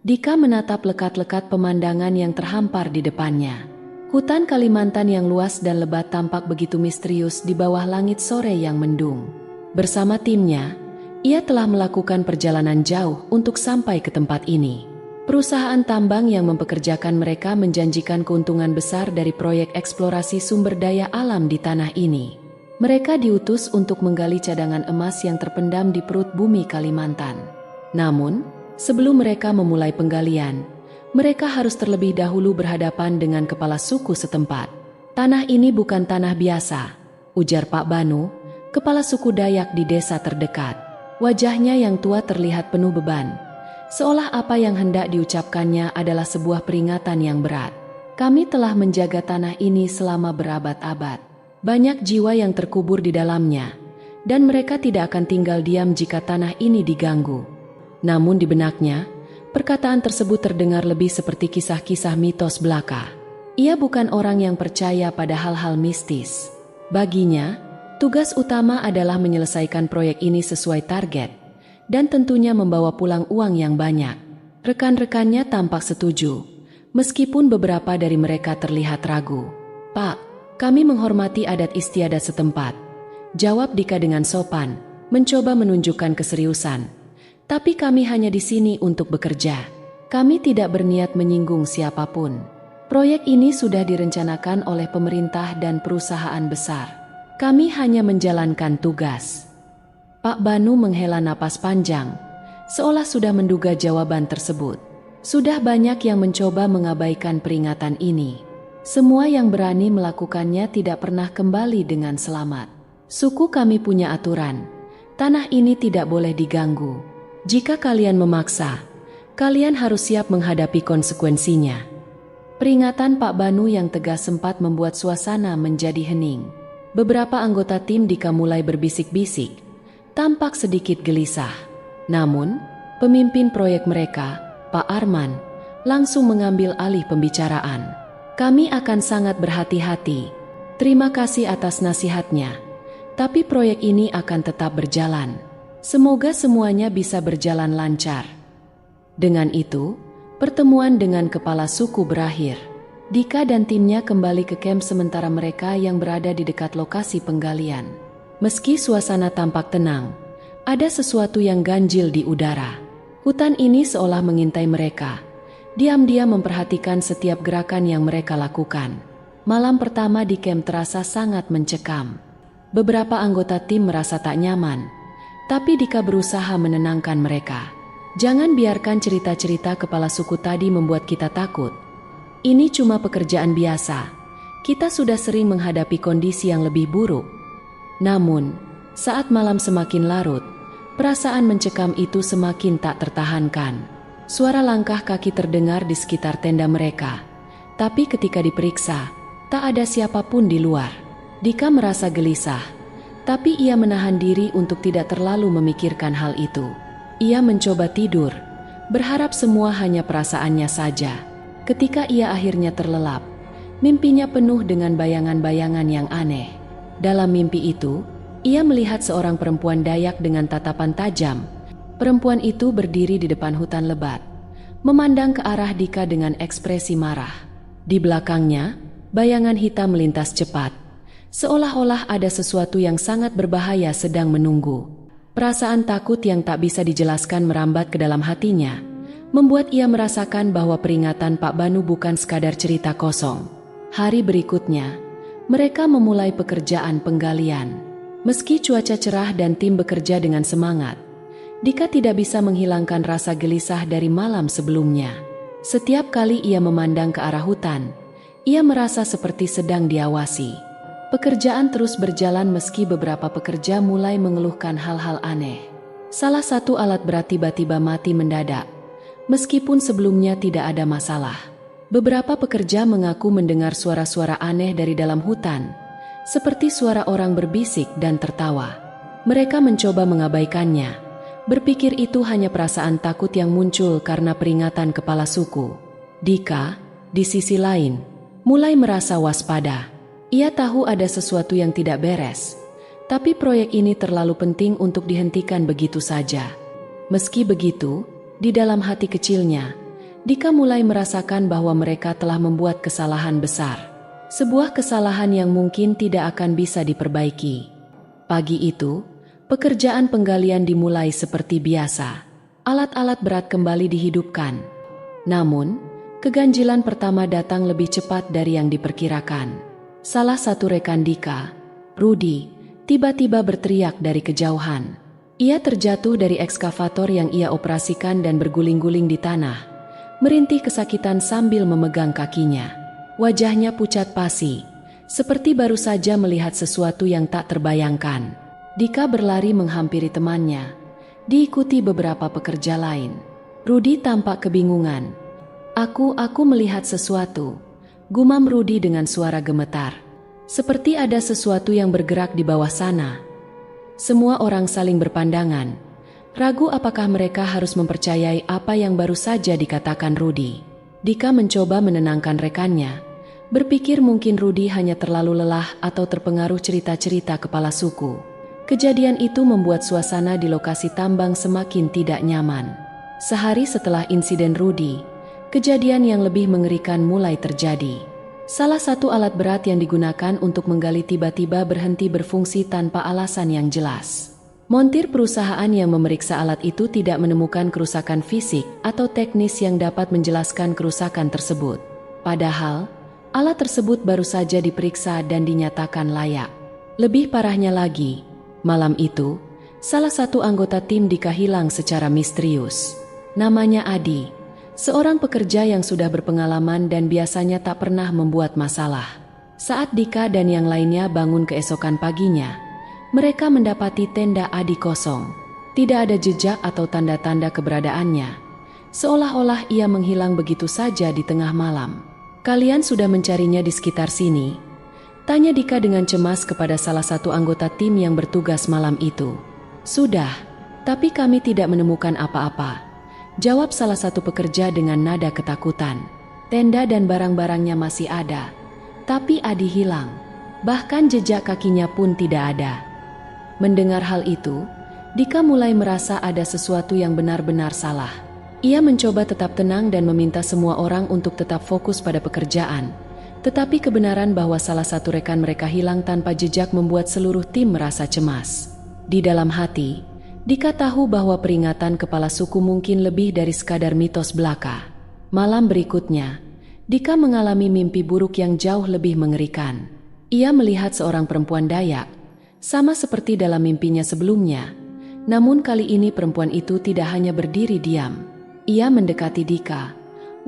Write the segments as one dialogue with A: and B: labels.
A: Dika menatap lekat-lekat pemandangan yang terhampar di depannya. Hutan Kalimantan yang luas dan lebat tampak begitu misterius di bawah langit sore yang mendung. Bersama timnya, ia telah melakukan perjalanan jauh untuk sampai ke tempat ini. Perusahaan tambang yang mempekerjakan mereka menjanjikan keuntungan besar dari proyek eksplorasi sumber daya alam di tanah ini. Mereka diutus untuk menggali cadangan emas yang terpendam di perut bumi Kalimantan. Namun, sebelum mereka memulai penggalian, mereka harus terlebih dahulu berhadapan dengan kepala suku setempat. "Tanah ini bukan tanah biasa," ujar Pak Banu, kepala suku Dayak di desa terdekat. Wajahnya yang tua terlihat penuh beban, seolah apa yang hendak diucapkannya adalah sebuah peringatan yang berat. "Kami telah menjaga tanah ini selama berabad-abad. Banyak jiwa yang terkubur di dalamnya, dan mereka tidak akan tinggal diam jika tanah ini diganggu." Namun di benaknya, perkataan tersebut terdengar lebih seperti kisah-kisah mitos belaka. Ia bukan orang yang percaya pada hal-hal mistis. Baginya, tugas utama adalah menyelesaikan proyek ini sesuai target, dan tentunya membawa pulang uang yang banyak. Rekan-rekannya tampak setuju, meskipun beberapa dari mereka terlihat ragu. "Pak, kami menghormati adat istiadat setempat," jawab Dika dengan sopan, mencoba menunjukkan keseriusan. "Tapi kami hanya di sini untuk bekerja. Kami tidak berniat menyinggung siapapun. Proyek ini sudah direncanakan oleh pemerintah dan perusahaan besar. Kami hanya menjalankan tugas." Pak Banu menghela napas panjang, seolah sudah menduga jawaban tersebut. Sudah banyak yang mencoba mengabaikan peringatan ini. Semua yang berani melakukannya tidak pernah kembali dengan selamat. "Suku kami punya aturan. Tanah ini tidak boleh diganggu. Jika kalian memaksa, kalian harus siap menghadapi konsekuensinya." Peringatan Pak Banu yang tegas sempat membuat suasana menjadi hening. Beberapa anggota tim Dika mulai berbisik-bisik, tampak sedikit gelisah. Namun, pemimpin proyek mereka, Pak Arman, langsung mengambil alih pembicaraan. "Kami akan sangat berhati-hati. Terima kasih atas nasihatnya. Tapi proyek ini akan tetap berjalan. Semoga semuanya bisa berjalan lancar." Dengan itu, pertemuan dengan kepala suku berakhir. Dika dan timnya kembali ke kamp sementara mereka yang berada di dekat lokasi penggalian. Meski suasana tampak tenang, ada sesuatu yang ganjil di udara. Hutan ini seolah mengintai mereka, diam-diam memperhatikan setiap gerakan yang mereka lakukan. Malam pertama di kamp terasa sangat mencekam. Beberapa anggota tim merasa tak nyaman, tapi Dika berusaha menenangkan mereka. "Jangan biarkan cerita-cerita kepala suku tadi membuat kita takut. Ini cuma pekerjaan biasa. Kita sudah sering menghadapi kondisi yang lebih buruk." Namun, saat malam semakin larut, perasaan mencekam itu semakin tak tertahankan. Suara langkah kaki terdengar di sekitar tenda mereka, tapi ketika diperiksa, tak ada siapapun di luar. Dika merasa gelisah, tapi ia menahan diri untuk tidak terlalu memikirkan hal itu. Ia mencoba tidur, berharap semua hanya perasaannya saja. Ketika ia akhirnya terlelap, mimpinya penuh dengan bayangan-bayangan yang aneh. Dalam mimpi itu, ia melihat seorang perempuan Dayak dengan tatapan tajam. Perempuan itu berdiri di depan hutan lebat, memandang ke arah Dika dengan ekspresi marah. Di belakangnya, bayangan hitam melintas cepat, seolah-olah ada sesuatu yang sangat berbahaya sedang menunggu. Perasaan takut yang tak bisa dijelaskan merambat ke dalam hatinya, membuat ia merasakan bahwa peringatan Pak Banu bukan sekadar cerita kosong. Hari berikutnya, mereka memulai pekerjaan penggalian. Meski cuaca cerah dan tim bekerja dengan semangat, Dika tidak bisa menghilangkan rasa gelisah dari malam sebelumnya. Setiap kali ia memandang ke arah hutan, ia merasa seperti sedang diawasi. Pekerjaan terus berjalan meski beberapa pekerja mulai mengeluhkan hal-hal aneh. Salah satu alat berat tiba-tiba mati mendadak, meskipun sebelumnya tidak ada masalah. Beberapa pekerja mengaku mendengar suara-suara aneh dari dalam hutan, seperti suara orang berbisik dan tertawa. Mereka mencoba mengabaikannya, berpikir itu hanya perasaan takut yang muncul karena peringatan kepala suku. Dika, di sisi lain, mulai merasa waspada. Ia tahu ada sesuatu yang tidak beres, tapi proyek ini terlalu penting untuk dihentikan begitu saja. Meski begitu, di dalam hati kecilnya, Dika mulai merasakan bahwa mereka telah membuat kesalahan besar. Sebuah kesalahan yang mungkin tidak akan bisa diperbaiki. Pagi itu, pekerjaan penggalian dimulai seperti biasa. Alat-alat berat kembali dihidupkan. Namun, keganjilan pertama datang lebih cepat dari yang diperkirakan. Salah satu rekan Dika, Rudy, tiba-tiba berteriak dari kejauhan. Ia terjatuh dari ekskavator yang ia operasikan dan berguling-guling di tanah, merintih kesakitan sambil memegang kakinya. Wajahnya pucat pasi, seperti baru saja melihat sesuatu yang tak terbayangkan. Dika berlari menghampiri temannya, diikuti beberapa pekerja lain. Rudy tampak kebingungan. Aku melihat sesuatu," gumam Rudy dengan suara gemetar. "Seperti ada sesuatu yang bergerak di bawah sana." Semua orang saling berpandangan, ragu apakah mereka harus mempercayai apa yang baru saja dikatakan Rudy. Dika mencoba menenangkan rekannya, berpikir mungkin Rudy hanya terlalu lelah atau terpengaruh cerita-cerita kepala suku. Kejadian itu membuat suasana di lokasi tambang semakin tidak nyaman. Sehari setelah insiden Rudy, kejadian yang lebih mengerikan mulai terjadi. Salah satu alat berat yang digunakan untuk menggali tiba-tiba berhenti berfungsi tanpa alasan yang jelas. Montir perusahaan yang memeriksa alat itu tidak menemukan kerusakan fisik atau teknis yang dapat menjelaskan kerusakan tersebut. Padahal, alat tersebut baru saja diperiksa dan dinyatakan layak. Lebih parahnya lagi, malam itu, salah satu anggota tim Dika hilang secara misterius. Namanya Adi, seorang pekerja yang sudah berpengalaman dan biasanya tak pernah membuat masalah. Saat Dika dan yang lainnya bangun keesokan paginya, mereka mendapati tenda Adi kosong. Tidak ada jejak atau tanda-tanda keberadaannya, seolah-olah ia menghilang begitu saja di tengah malam. "Kalian sudah mencarinya di sekitar sini?" tanya Dika dengan cemas kepada salah satu anggota tim yang bertugas malam itu. "Sudah, tapi kami tidak menemukan apa-apa," jawab salah satu pekerja dengan nada ketakutan. "Tenda dan barang-barangnya masih ada, tapi Adi hilang. Bahkan jejak kakinya pun tidak ada." Mendengar hal itu, Dika mulai merasa ada sesuatu yang benar-benar salah. Ia mencoba tetap tenang dan meminta semua orang untuk tetap fokus pada pekerjaan. Tetapi kebenaran bahwa salah satu rekan mereka hilang tanpa jejak membuat seluruh tim merasa cemas. Di dalam hati, Dika tahu bahwa peringatan kepala suku mungkin lebih dari sekadar mitos belaka. Malam berikutnya, Dika mengalami mimpi buruk yang jauh lebih mengerikan. Ia melihat seorang perempuan Dayak, sama seperti dalam mimpinya sebelumnya. Namun kali ini perempuan itu tidak hanya berdiri diam. Ia mendekati Dika.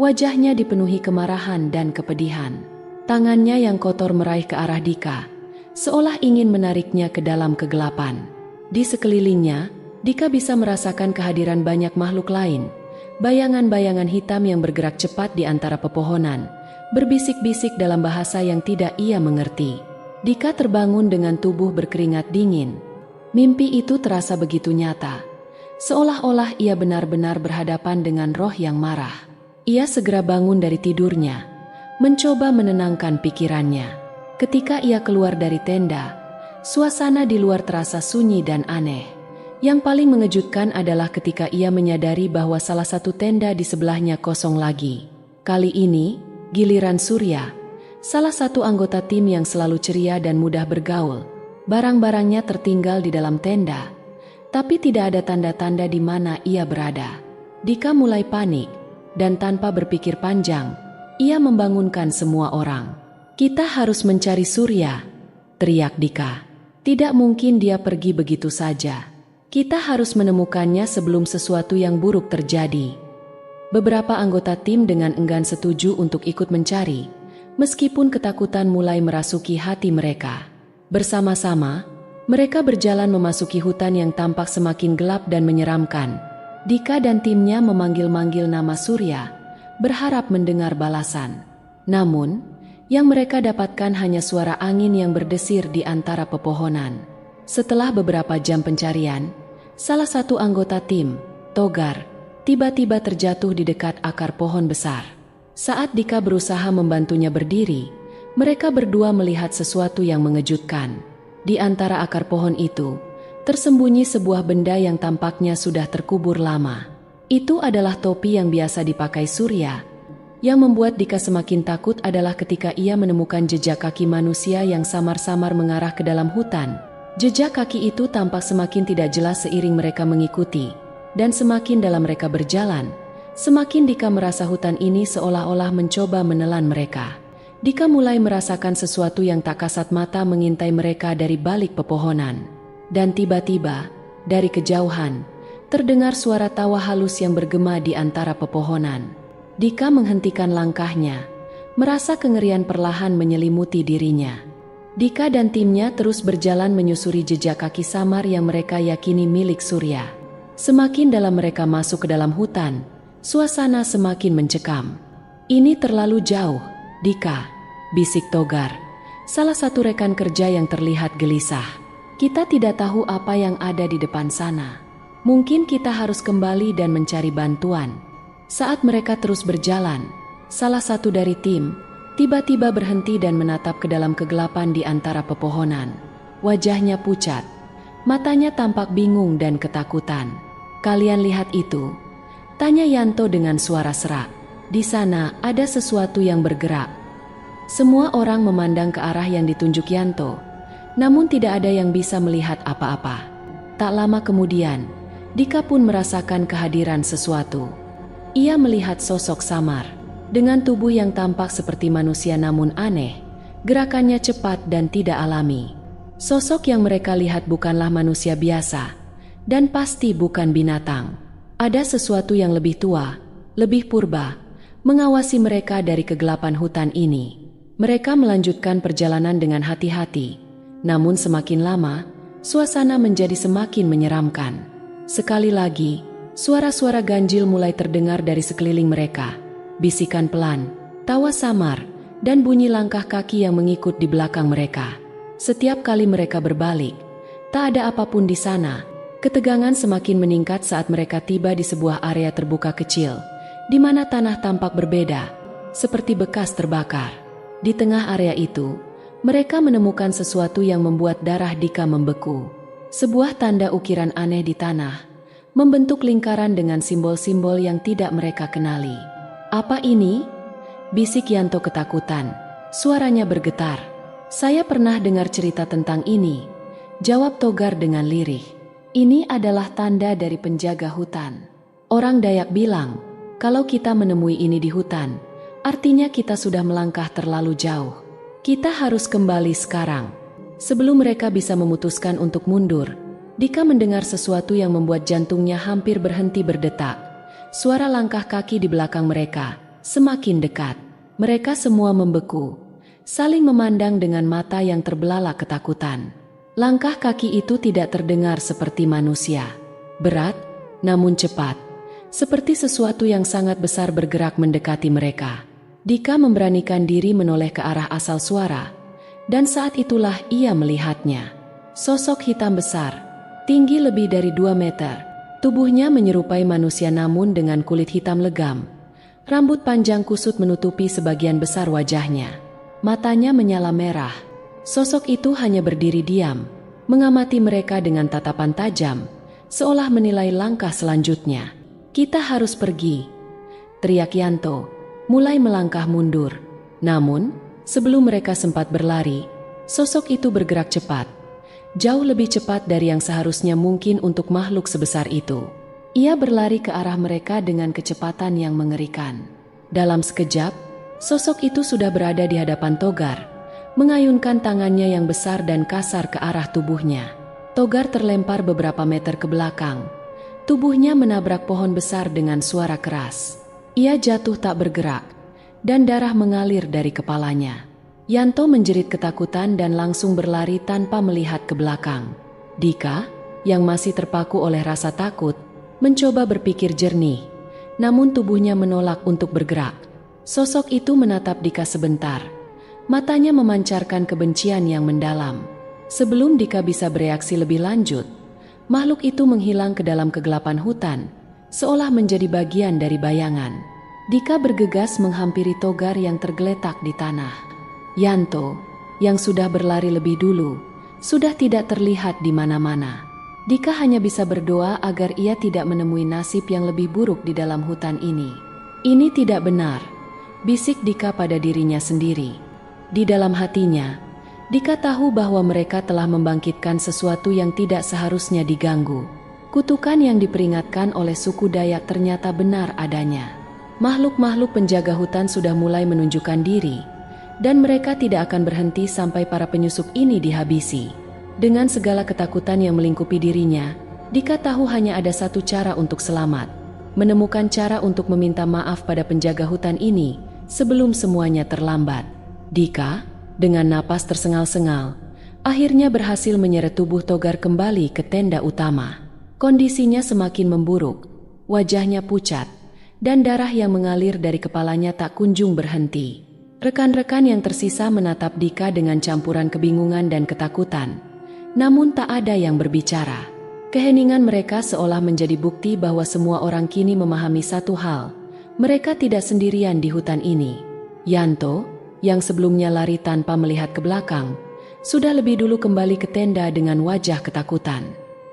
A: Wajahnya dipenuhi kemarahan dan kepedihan. Tangannya yang kotor meraih ke arah Dika, seolah ingin menariknya ke dalam kegelapan. Di sekelilingnya, Dika bisa merasakan kehadiran banyak makhluk lain. Bayangan-bayangan hitam yang bergerak cepat di antara pepohonan, berbisik-bisik dalam bahasa yang tidak ia mengerti. Dika terbangun dengan tubuh berkeringat dingin. Mimpi itu terasa begitu nyata, seolah-olah ia benar-benar berhadapan dengan roh yang marah. Ia segera bangun dari tidurnya, mencoba menenangkan pikirannya. Ketika ia keluar dari tenda, suasana di luar terasa sunyi dan aneh. Yang paling mengejutkan adalah ketika ia menyadari bahwa salah satu tenda di sebelahnya kosong lagi. Kali ini, giliran Surya, salah satu anggota tim yang selalu ceria dan mudah bergaul. Barang-barangnya tertinggal di dalam tenda, tapi tidak ada tanda-tanda di mana ia berada. Dika mulai panik, dan tanpa berpikir panjang, ia membangunkan semua orang. "Kita harus mencari Surya," teriak Dika. "Tidak mungkin dia pergi begitu saja. Kita harus menemukannya sebelum sesuatu yang buruk terjadi." Beberapa anggota tim dengan enggan setuju untuk ikut mencari, meskipun ketakutan mulai merasuki hati mereka. Bersama-sama, mereka berjalan memasuki hutan yang tampak semakin gelap dan menyeramkan. Dika dan timnya memanggil-manggil nama Surya, berharap mendengar balasan. Namun, yang mereka dapatkan hanya suara angin yang berdesir di antara pepohonan. Setelah beberapa jam pencarian, salah satu anggota tim, Togar, tiba-tiba terjatuh di dekat akar pohon besar. Saat Dika berusaha membantunya berdiri, mereka berdua melihat sesuatu yang mengejutkan. Di antara akar pohon itu, tersembunyi sebuah benda yang tampaknya sudah terkubur lama. Itu adalah topi yang biasa dipakai Surya. Yang membuat Dika semakin takut adalah ketika ia menemukan jejak kaki manusia yang samar-samar mengarah ke dalam hutan. Jejak kaki itu tampak semakin tidak jelas seiring mereka mengikuti. Dan semakin dalam mereka berjalan, semakin Dika merasa hutan ini seolah-olah mencoba menelan mereka. Dika mulai merasakan sesuatu yang tak kasat mata mengintai mereka dari balik pepohonan. Dan tiba-tiba, dari kejauhan, terdengar suara tawa halus yang bergema di antara pepohonan. Dika menghentikan langkahnya, merasa kengerian perlahan menyelimuti dirinya. Dika dan timnya terus berjalan menyusuri jejak kaki samar yang mereka yakini milik Surya. Semakin dalam mereka masuk ke dalam hutan, suasana semakin mencekam. "Ini terlalu jauh, Dika," bisik Togar, salah satu rekan kerja yang terlihat gelisah. "Kita tidak tahu apa yang ada di depan sana. Mungkin kita harus kembali dan mencari bantuan." Saat mereka terus berjalan, salah satu dari tim tiba-tiba berhenti dan menatap ke dalam kegelapan di antara pepohonan. Wajahnya pucat, matanya tampak bingung dan ketakutan. "Kalian lihat itu?" tanya Yanto dengan suara serak. "Di sana ada sesuatu yang bergerak." Semua orang memandang ke arah yang ditunjuk Yanto, namun tidak ada yang bisa melihat apa-apa. Tak lama kemudian, Dika pun merasakan kehadiran sesuatu. Ia melihat sosok samar, dengan tubuh yang tampak seperti manusia namun aneh, gerakannya cepat dan tidak alami. Sosok yang mereka lihat bukanlah manusia biasa, dan pasti bukan binatang. Ada sesuatu yang lebih tua, lebih purba, mengawasi mereka dari kegelapan hutan ini. Mereka melanjutkan perjalanan dengan hati-hati, namun semakin lama, suasana menjadi semakin menyeramkan. Sekali lagi, suara-suara ganjil mulai terdengar dari sekeliling mereka. Bisikan pelan, tawa samar, dan bunyi langkah kaki yang mengikut di belakang mereka. Setiap kali mereka berbalik, tak ada apapun di sana. Ketegangan semakin meningkat saat mereka tiba di sebuah area terbuka kecil, di mana tanah tampak berbeda, seperti bekas terbakar. Di tengah area itu, mereka menemukan sesuatu yang membuat darah Dika membeku. Sebuah tanda ukiran aneh di tanah, membentuk lingkaran dengan simbol-simbol yang tidak mereka kenali. "Apa ini?" bisik Yanto ketakutan. Suaranya bergetar. "Saya pernah dengar cerita tentang ini," jawab Togar dengan lirih. "Ini adalah tanda dari penjaga hutan. Orang Dayak bilang, kalau kita menemui ini di hutan, artinya kita sudah melangkah terlalu jauh. Kita harus kembali sekarang." Sebelum mereka bisa memutuskan untuk mundur, Dika mendengar sesuatu yang membuat jantungnya hampir berhenti berdetak. Suara langkah kaki di belakang mereka semakin dekat. Mereka semua membeku, saling memandang dengan mata yang terbelalak ketakutan. Langkah kaki itu tidak terdengar seperti manusia. Berat, namun cepat. Seperti sesuatu yang sangat besar bergerak mendekati mereka. Dika memberanikan diri menoleh ke arah asal suara, dan saat itulah ia melihatnya. Sosok hitam besar, tinggi lebih dari 2 meter. Tubuhnya menyerupai manusia namun dengan kulit hitam legam. Rambut panjang kusut menutupi sebagian besar wajahnya. Matanya menyala merah. Sosok itu hanya berdiri diam, mengamati mereka dengan tatapan tajam, seolah menilai langkah selanjutnya. "Kita harus pergi," teriak Yanto, mulai melangkah mundur. Namun, sebelum mereka sempat berlari, sosok itu bergerak cepat. Jauh lebih cepat dari yang seharusnya mungkin untuk makhluk sebesar itu. Ia berlari ke arah mereka dengan kecepatan yang mengerikan. Dalam sekejap, sosok itu sudah berada di hadapan Togar, mengayunkan tangannya yang besar dan kasar ke arah tubuhnya. Togar terlempar beberapa meter ke belakang. Tubuhnya menabrak pohon besar dengan suara keras. Ia jatuh tak bergerak, dan darah mengalir dari kepalanya. Yanto menjerit ketakutan dan langsung berlari tanpa melihat ke belakang. Dika, yang masih terpaku oleh rasa takut, mencoba berpikir jernih, namun tubuhnya menolak untuk bergerak. Sosok itu menatap Dika sebentar. Matanya memancarkan kebencian yang mendalam. Sebelum Dika bisa bereaksi lebih lanjut, makhluk itu menghilang ke dalam kegelapan hutan, seolah menjadi bagian dari bayangan. Dika bergegas menghampiri Togar yang tergeletak di tanah. Yanto, yang sudah berlari lebih dulu, sudah tidak terlihat di mana-mana. Dika hanya bisa berdoa agar ia tidak menemui nasib yang lebih buruk di dalam hutan ini. Ini tidak benar, bisik Dika pada dirinya sendiri. Di dalam hatinya, Dika tahu bahwa mereka telah membangkitkan sesuatu yang tidak seharusnya diganggu. Kutukan yang diperingatkan oleh suku Dayak ternyata benar adanya. Makhluk-makhluk penjaga hutan sudah mulai menunjukkan diri, dan mereka tidak akan berhenti sampai para penyusup ini dihabisi. Dengan segala ketakutan yang melingkupi dirinya, Dika tahu hanya ada satu cara untuk selamat. Menemukan cara untuk meminta maaf pada penjaga hutan ini sebelum semuanya terlambat. Dika, dengan napas tersengal-sengal, akhirnya berhasil menyeret tubuh Togar kembali ke tenda utama. Kondisinya semakin memburuk, wajahnya pucat, dan darah yang mengalir dari kepalanya tak kunjung berhenti. Rekan-rekan yang tersisa menatap Dika dengan campuran kebingungan dan ketakutan, namun tak ada yang berbicara. Keheningan mereka seolah menjadi bukti bahwa semua orang kini memahami satu hal: mereka tidak sendirian di hutan ini. Yanto, yang sebelumnya lari tanpa melihat ke belakang, sudah lebih dulu kembali ke tenda dengan wajah ketakutan.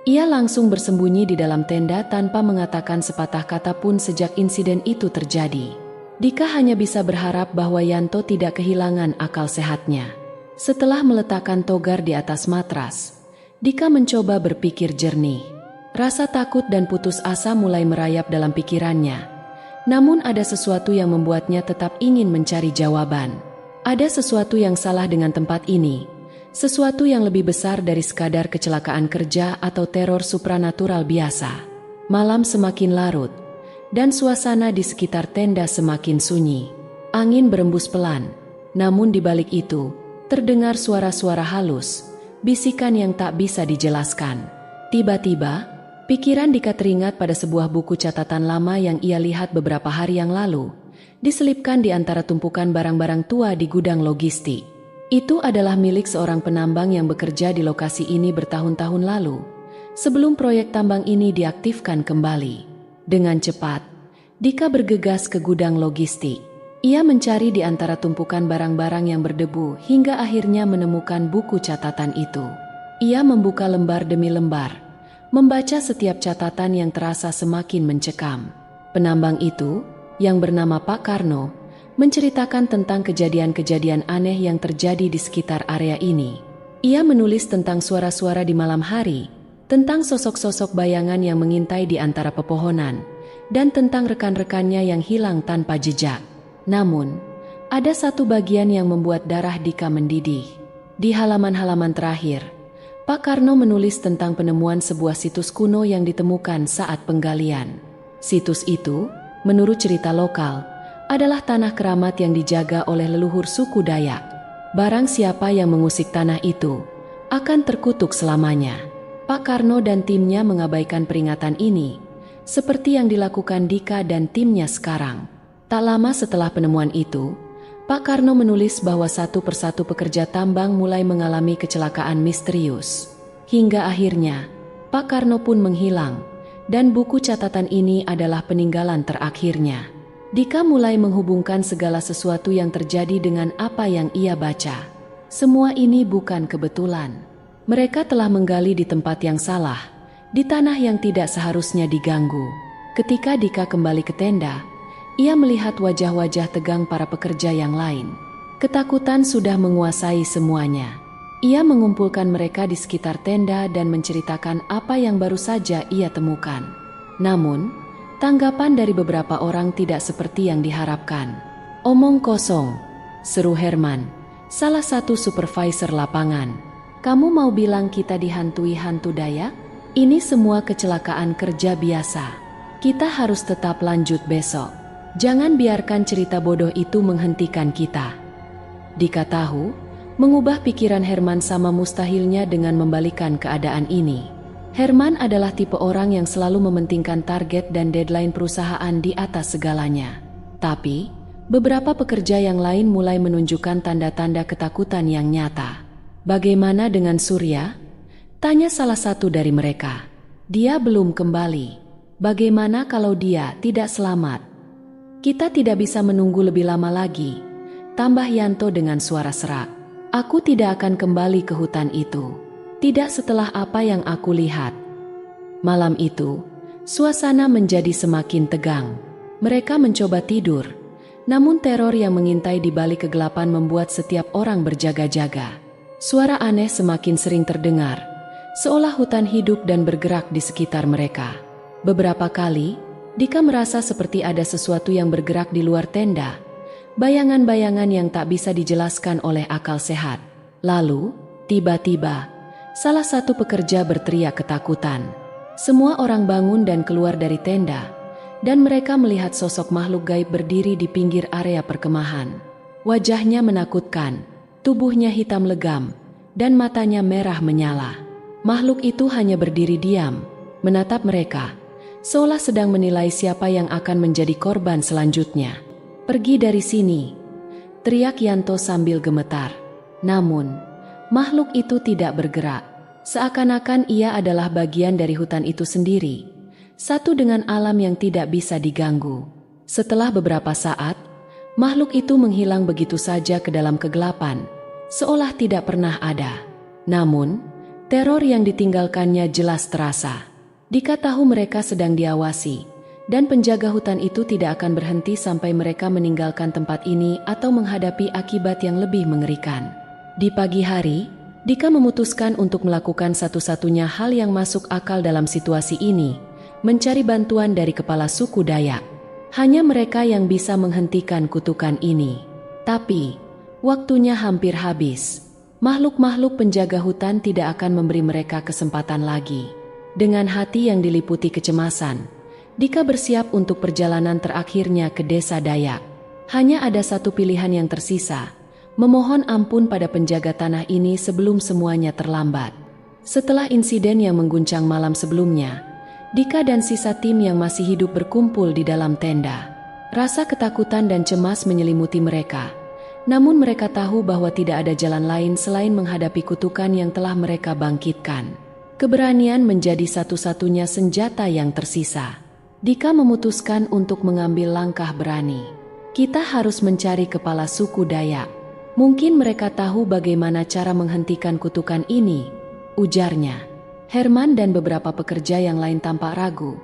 A: Ia langsung bersembunyi di dalam tenda tanpa mengatakan sepatah kata pun sejak insiden itu terjadi. Dika hanya bisa berharap bahwa Yanto tidak kehilangan akal sehatnya. Setelah meletakkan Togar di atas matras, Dika mencoba berpikir jernih. Rasa takut dan putus asa mulai merayap dalam pikirannya. Namun ada sesuatu yang membuatnya tetap ingin mencari jawaban. Ada sesuatu yang salah dengan tempat ini. Sesuatu yang lebih besar dari sekadar kecelakaan kerja atau teror supranatural biasa. Malam semakin larut, dan suasana di sekitar tenda semakin sunyi. Angin berembus pelan, namun di balik itu, terdengar suara-suara halus, bisikan yang tak bisa dijelaskan. Tiba-tiba, pikiran Dika teringat pada sebuah buku catatan lama yang ia lihat beberapa hari yang lalu, diselipkan di antara tumpukan barang-barang tua di gudang logistik. Itu adalah milik seorang penambang yang bekerja di lokasi ini bertahun-tahun lalu, sebelum proyek tambang ini diaktifkan kembali. Dengan cepat, Dika bergegas ke gudang logistik. Ia mencari di antara tumpukan barang-barang yang berdebu hingga akhirnya menemukan buku catatan itu. Ia membuka lembar demi lembar, membaca setiap catatan yang terasa semakin mencekam. Penambang itu, yang bernama Pak Karno, menceritakan tentang kejadian-kejadian aneh yang terjadi di sekitar area ini. Ia menulis tentang suara-suara di malam hari, tentang sosok-sosok bayangan yang mengintai di antara pepohonan, dan tentang rekan-rekannya yang hilang tanpa jejak. Namun, ada satu bagian yang membuat darah Dika mendidih. Di halaman-halaman terakhir, Pak Karno menulis tentang penemuan sebuah situs kuno yang ditemukan saat penggalian. Situs itu, menurut cerita lokal, adalah tanah keramat yang dijaga oleh leluhur suku Dayak. Barang siapa yang mengusik tanah itu akan terkutuk selamanya. Pak Karno dan timnya mengabaikan peringatan ini, seperti yang dilakukan Dika dan timnya sekarang. Tak lama setelah penemuan itu, Pak Karno menulis bahwa satu persatu pekerja tambang mulai mengalami kecelakaan misterius. Hingga akhirnya, Pak Karno pun menghilang, dan buku catatan ini adalah peninggalan terakhirnya. Dika mulai menghubungkan segala sesuatu yang terjadi dengan apa yang ia baca. Semua ini bukan kebetulan. Mereka telah menggali di tempat yang salah, di tanah yang tidak seharusnya diganggu. Ketika Dika kembali ke tenda, ia melihat wajah-wajah tegang para pekerja yang lain. Ketakutan sudah menguasai semuanya. Ia mengumpulkan mereka di sekitar tenda dan menceritakan apa yang baru saja ia temukan. Namun, tanggapan dari beberapa orang tidak seperti yang diharapkan. "Omong kosong," seru Herman, salah satu supervisor lapangan. "Kamu mau bilang kita dihantui hantu Dayak? Ini semua kecelakaan kerja biasa. Kita harus tetap lanjut besok. Jangan biarkan cerita bodoh itu menghentikan kita." Dika tahu, mengubah pikiran Herman sama mustahilnya dengan membalikan keadaan ini. Herman adalah tipe orang yang selalu mementingkan target dan deadline perusahaan di atas segalanya. Tapi, beberapa pekerja yang lain mulai menunjukkan tanda-tanda ketakutan yang nyata. "Bagaimana dengan Surya?" tanya salah satu dari mereka. "Dia belum kembali. Bagaimana kalau dia tidak selamat?" "Kita tidak bisa menunggu lebih lama lagi," tambah Yanto dengan suara serak. "Aku tidak akan kembali ke hutan itu. Tidak setelah apa yang aku lihat." Malam itu, suasana menjadi semakin tegang. Mereka mencoba tidur, namun teror yang mengintai di balik kegelapan membuat setiap orang berjaga-jaga. Suara aneh semakin sering terdengar, seolah hutan hidup dan bergerak di sekitar mereka. Beberapa kali, Dika merasa seperti ada sesuatu yang bergerak di luar tenda, bayangan-bayangan yang tak bisa dijelaskan oleh akal sehat. Lalu, tiba-tiba, salah satu pekerja berteriak ketakutan. Semua orang bangun dan keluar dari tenda, dan mereka melihat sosok makhluk gaib berdiri di pinggir area perkemahan. Wajahnya menakutkan, tubuhnya hitam legam, dan matanya merah menyala. Makhluk itu hanya berdiri diam, menatap mereka, seolah sedang menilai siapa yang akan menjadi korban selanjutnya. "Pergi dari sini!" teriak Yanto sambil gemetar. Namun, makhluk itu tidak bergerak, seakan-akan ia adalah bagian dari hutan itu sendiri, satu dengan alam yang tidak bisa diganggu. Setelah beberapa saat, makhluk itu menghilang begitu saja ke dalam kegelapan, seolah tidak pernah ada. Namun, teror yang ditinggalkannya jelas terasa. Dika tahu mereka sedang diawasi, dan penjaga hutan itu tidak akan berhenti sampai mereka meninggalkan tempat ini atau menghadapi akibat yang lebih mengerikan. Di pagi hari, Dika memutuskan untuk melakukan satu-satunya hal yang masuk akal dalam situasi ini, mencari bantuan dari kepala suku Dayak. Hanya mereka yang bisa menghentikan kutukan ini. Tapi, waktunya hampir habis. Makhluk-makhluk penjaga hutan tidak akan memberi mereka kesempatan lagi. Dengan hati yang diliputi kecemasan, Dika bersiap untuk perjalanan terakhirnya ke desa Dayak. Hanya ada satu pilihan yang tersisa, memohon ampun pada penjaga tanah ini sebelum semuanya terlambat. Setelah insiden yang mengguncang malam sebelumnya, Dika dan sisa tim yang masih hidup berkumpul di dalam tenda. Rasa ketakutan dan cemas menyelimuti mereka. Namun mereka tahu bahwa tidak ada jalan lain selain menghadapi kutukan yang telah mereka bangkitkan. Keberanian menjadi satu-satunya senjata yang tersisa. Dika memutuskan untuk mengambil langkah berani. "Kita harus mencari kepala suku Dayak. Mungkin mereka tahu bagaimana cara menghentikan kutukan ini," ujarnya. Herman dan beberapa pekerja yang lain tampak ragu,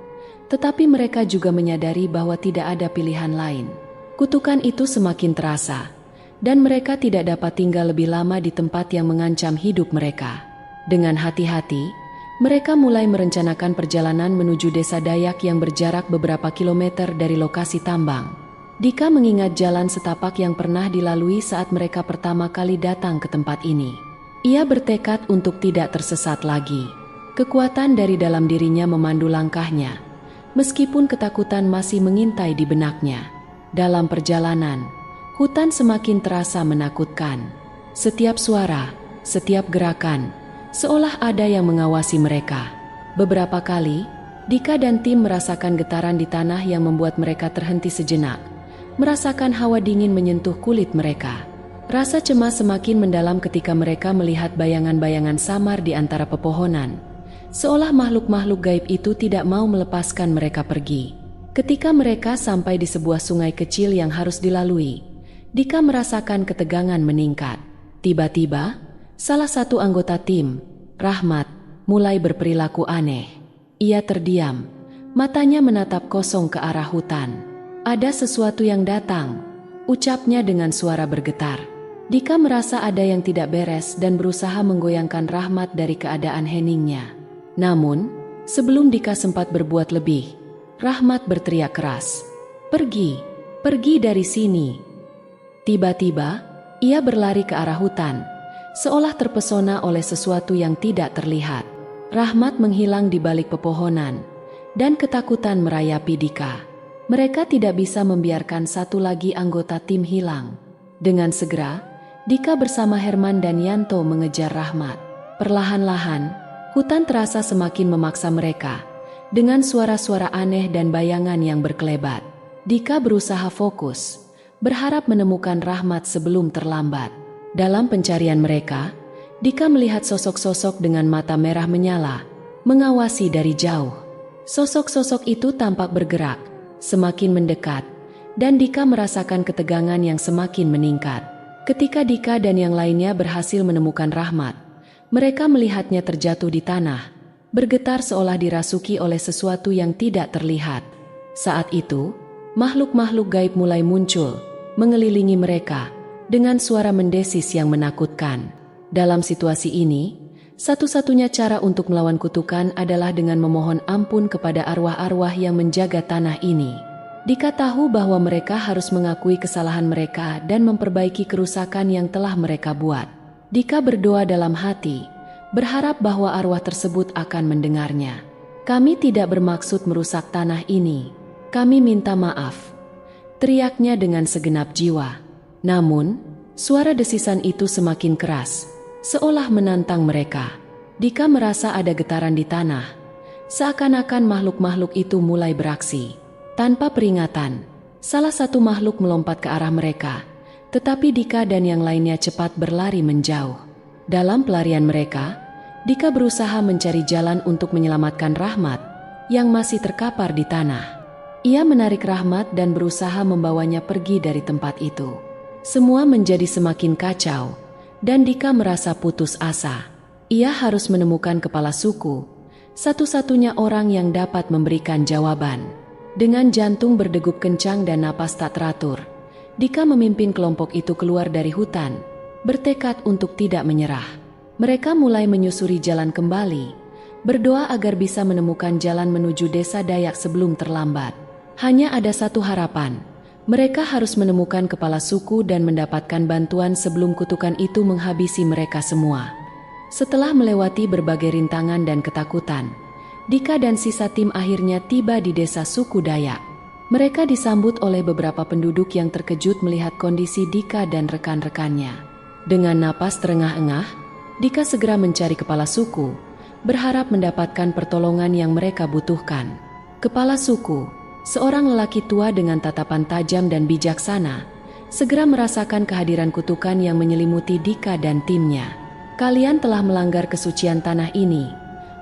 A: tetapi mereka juga menyadari bahwa tidak ada pilihan lain. Kutukan itu semakin terasa, dan mereka tidak dapat tinggal lebih lama di tempat yang mengancam hidup mereka. Dengan hati-hati, mereka mulai merencanakan perjalanan menuju desa Dayak yang berjarak beberapa kilometer dari lokasi tambang. Dika mengingat jalan setapak yang pernah dilalui saat mereka pertama kali datang ke tempat ini. Ia bertekad untuk tidak tersesat lagi. Kekuatan dari dalam dirinya memandu langkahnya, meskipun ketakutan masih mengintai di benaknya. Dalam perjalanan, hutan semakin terasa menakutkan. Setiap suara, setiap gerakan, seolah ada yang mengawasi mereka. Beberapa kali, Dika dan tim merasakan getaran di tanah yang membuat mereka terhenti sejenak, merasakan hawa dingin menyentuh kulit mereka. Rasa cemas semakin mendalam ketika mereka melihat bayangan-bayangan samar di antara pepohonan, seolah makhluk-makhluk gaib itu tidak mau melepaskan mereka pergi. Ketika mereka sampai di sebuah sungai kecil yang harus dilalui, Dika merasakan ketegangan meningkat. Tiba-tiba, salah satu anggota tim, Rahmat, mulai berperilaku aneh. Ia terdiam, matanya menatap kosong ke arah hutan. "Ada sesuatu yang datang," ucapnya dengan suara bergetar. Dika merasa ada yang tidak beres dan berusaha menggoyangkan Rahmat dari keadaan heningnya. Namun, sebelum Dika sempat berbuat lebih, Rahmat berteriak keras, "Pergi, pergi dari sini!" Tiba-tiba, ia berlari ke arah hutan, seolah terpesona oleh sesuatu yang tidak terlihat. Rahmat menghilang di balik pepohonan, dan ketakutan merayapi Dika. Mereka tidak bisa membiarkan satu lagi anggota tim hilang. Dengan segera, Dika bersama Herman dan Yanto mengejar Rahmat. Perlahan-lahan, hutan terasa semakin memaksa mereka, dengan suara-suara aneh dan bayangan yang berkelebat. Dika berusaha fokus, berharap menemukan Rahmat sebelum terlambat. Dalam pencarian mereka, Dika melihat sosok-sosok dengan mata merah menyala, mengawasi dari jauh. Sosok-sosok itu tampak bergerak, semakin mendekat, dan Dika merasakan ketegangan yang semakin meningkat. Ketika Dika dan yang lainnya berhasil menemukan Rahmat, mereka melihatnya terjatuh di tanah, bergetar seolah dirasuki oleh sesuatu yang tidak terlihat. Saat itu, makhluk-makhluk gaib mulai muncul, mengelilingi mereka, dengan suara mendesis yang menakutkan. Dalam situasi ini, satu-satunya cara untuk melawan kutukan adalah dengan memohon ampun kepada arwah-arwah yang menjaga tanah ini. Dika tahu bahwa mereka harus mengakui kesalahan mereka dan memperbaiki kerusakan yang telah mereka buat. Dika berdoa dalam hati, berharap bahwa arwah tersebut akan mendengarnya. Kami tidak bermaksud merusak tanah ini. Kami minta maaf, teriaknya dengan segenap jiwa. Namun, suara desisan itu semakin keras, seolah menantang mereka. Dika merasa ada getaran di tanah, seakan-akan makhluk-makhluk itu mulai beraksi. Tanpa peringatan, salah satu makhluk melompat ke arah mereka, tetapi Dika dan yang lainnya cepat berlari menjauh. Dalam pelarian mereka, Dika berusaha mencari jalan untuk menyelamatkan Rahmat yang masih terkapar di tanah. Ia menarik Rahmat dan berusaha membawanya pergi dari tempat itu. Semua menjadi semakin kacau, dan Dika merasa putus asa. Ia harus menemukan kepala suku, satu-satunya orang yang dapat memberikan jawaban. Dengan jantung berdegup kencang dan napas tak teratur, Dika memimpin kelompok itu keluar dari hutan, bertekad untuk tidak menyerah. Mereka mulai menyusuri jalan kembali, berdoa agar bisa menemukan jalan menuju desa Dayak sebelum terlambat. Hanya ada satu harapan, mereka harus menemukan kepala suku dan mendapatkan bantuan sebelum kutukan itu menghabisi mereka semua. Setelah melewati berbagai rintangan dan ketakutan, Dika dan sisa tim akhirnya tiba di desa suku Dayak. Mereka disambut oleh beberapa penduduk yang terkejut melihat kondisi Dika dan rekan-rekannya. Dengan napas terengah-engah, Dika segera mencari kepala suku, berharap mendapatkan pertolongan yang mereka butuhkan. Kepala suku, seorang lelaki tua dengan tatapan tajam dan bijaksana, segera merasakan kehadiran kutukan yang menyelimuti Dika dan timnya. "Kalian telah melanggar kesucian tanah ini,"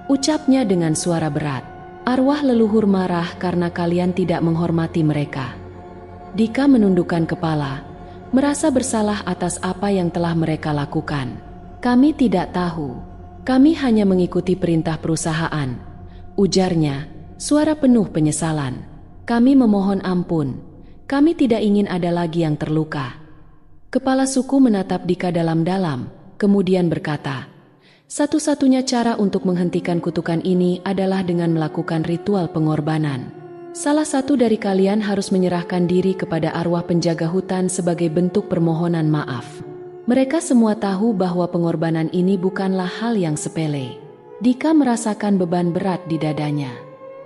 A: ucapnya dengan suara berat. "Arwah leluhur marah karena kalian tidak menghormati mereka." Dika menundukkan kepala, merasa bersalah atas apa yang telah mereka lakukan. "Kami tidak tahu. Kami hanya mengikuti perintah perusahaan," ujarnya, suara penuh penyesalan. "Kami memohon ampun. Kami tidak ingin ada lagi yang terluka." Kepala suku menatap Dika dalam-dalam, kemudian berkata, "Satu-satunya cara untuk menghentikan kutukan ini adalah dengan melakukan ritual pengorbanan. Salah satu dari kalian harus menyerahkan diri kepada arwah penjaga hutan sebagai bentuk permohonan maaf." Mereka semua tahu bahwa pengorbanan ini bukanlah hal yang sepele. Dika merasakan beban berat di dadanya.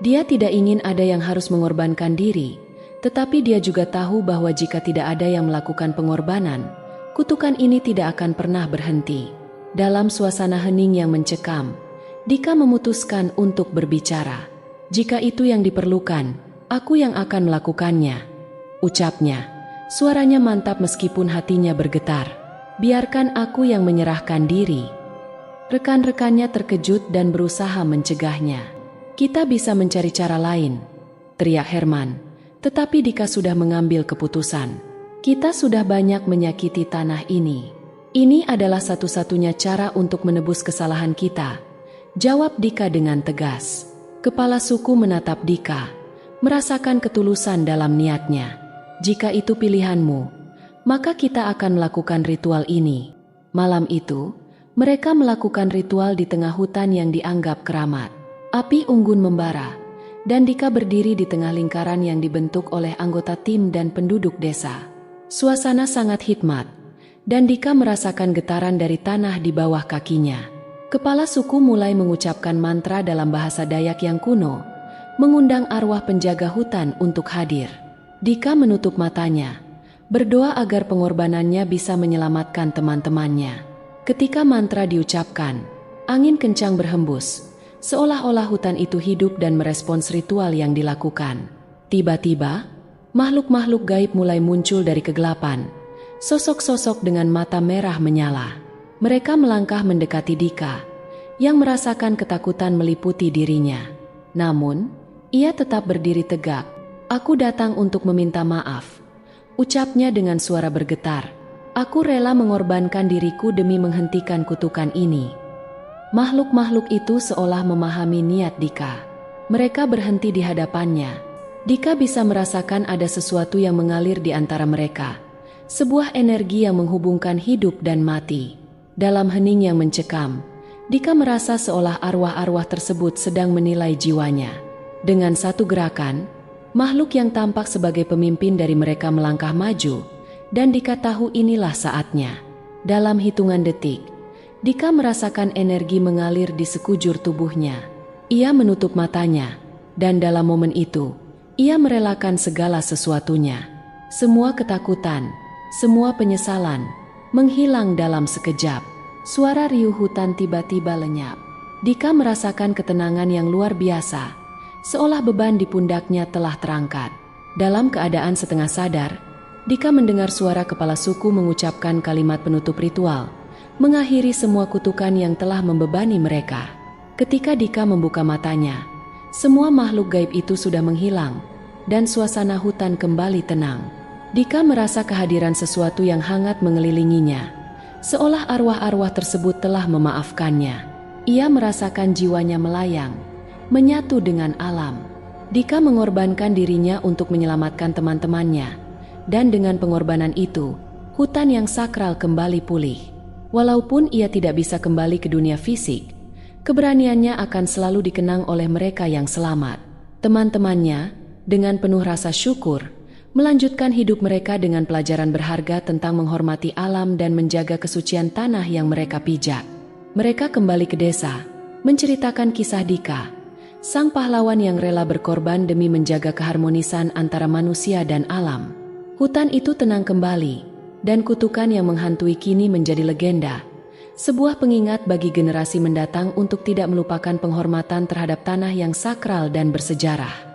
A: Dia tidak ingin ada yang harus mengorbankan diri, tetapi dia juga tahu bahwa jika tidak ada yang melakukan pengorbanan, kutukan ini tidak akan pernah berhenti. Dalam suasana hening yang mencekam, Dika memutuskan untuk berbicara. "Jika itu yang diperlukan, aku yang akan melakukannya," ucapnya. Suaranya mantap meskipun hatinya bergetar. "Biarkan aku yang menyerahkan diri." Rekan-rekannya terkejut dan berusaha mencegahnya. "Kita bisa mencari cara lain," teriak Herman. Tetapi Dika sudah mengambil keputusan. "Kita sudah banyak menyakiti tanah ini. Ini adalah satu-satunya cara untuk menebus kesalahan kita," jawab Dika dengan tegas. Kepala suku menatap Dika, merasakan ketulusan dalam niatnya. "Jika itu pilihanmu, maka kita akan melakukan ritual ini." Malam itu, mereka melakukan ritual di tengah hutan yang dianggap keramat. Api unggun membara, dan Dika berdiri di tengah lingkaran yang dibentuk oleh anggota tim dan penduduk desa. Suasana sangat hikmat, dan Dika merasakan getaran dari tanah di bawah kakinya. Kepala suku mulai mengucapkan mantra dalam bahasa Dayak yang kuno, mengundang arwah penjaga hutan untuk hadir. Dika menutup matanya, berdoa agar pengorbanannya bisa menyelamatkan teman-temannya. Ketika mantra diucapkan, angin kencang berhembus, seolah-olah hutan itu hidup dan merespons ritual yang dilakukan. Tiba-tiba, makhluk-makhluk gaib mulai muncul dari kegelapan, sosok-sosok dengan mata merah menyala. Mereka melangkah mendekati Dika, yang merasakan ketakutan meliputi dirinya. Namun, ia tetap berdiri tegak. "Aku datang untuk meminta maaf," ucapnya dengan suara bergetar. "Aku rela mengorbankan diriku demi menghentikan kutukan ini." Makhluk-makhluk itu seolah memahami niat Dika. Mereka berhenti di hadapannya. Dika bisa merasakan ada sesuatu yang mengalir di antara mereka. Sebuah energi yang menghubungkan hidup dan mati. Dalam hening yang mencekam, Dika merasa seolah arwah-arwah tersebut sedang menilai jiwanya. Dengan satu gerakan, makhluk yang tampak sebagai pemimpin dari mereka melangkah maju, dan Dika tahu inilah saatnya. Dalam hitungan detik, Dika merasakan energi mengalir di sekujur tubuhnya. Ia menutup matanya, dan dalam momen itu, ia merelakan segala sesuatunya. Semua ketakutan, semua penyesalan, menghilang dalam sekejap. Suara riuh hutan tiba-tiba lenyap. Dika merasakan ketenangan yang luar biasa, seolah beban di pundaknya telah terangkat. Dalam keadaan setengah sadar, Dika mendengar suara kepala suku mengucapkan kalimat penutup ritual, mengakhiri semua kutukan yang telah membebani mereka. Ketika Dika membuka matanya, semua makhluk gaib itu sudah menghilang, dan suasana hutan kembali tenang. Dika merasa kehadiran sesuatu yang hangat mengelilinginya, seolah arwah-arwah tersebut telah memaafkannya. Ia merasakan jiwanya melayang, menyatu dengan alam. Dika mengorbankan dirinya untuk menyelamatkan teman-temannya, dan dengan pengorbanan itu, hutan yang sakral kembali pulih. Walaupun ia tidak bisa kembali ke dunia fisik, keberaniannya akan selalu dikenang oleh mereka yang selamat. Teman-temannya, dengan penuh rasa syukur, melanjutkan hidup mereka dengan pelajaran berharga tentang menghormati alam dan menjaga kesucian tanah yang mereka pijak. Mereka kembali ke desa, menceritakan kisah Dika, sang pahlawan yang rela berkorban demi menjaga keharmonisan antara manusia dan alam. Hutan itu tenang kembali, dan kutukan yang menghantui kini menjadi legenda, sebuah pengingat bagi generasi mendatang untuk tidak melupakan penghormatan terhadap tanah yang sakral dan bersejarah.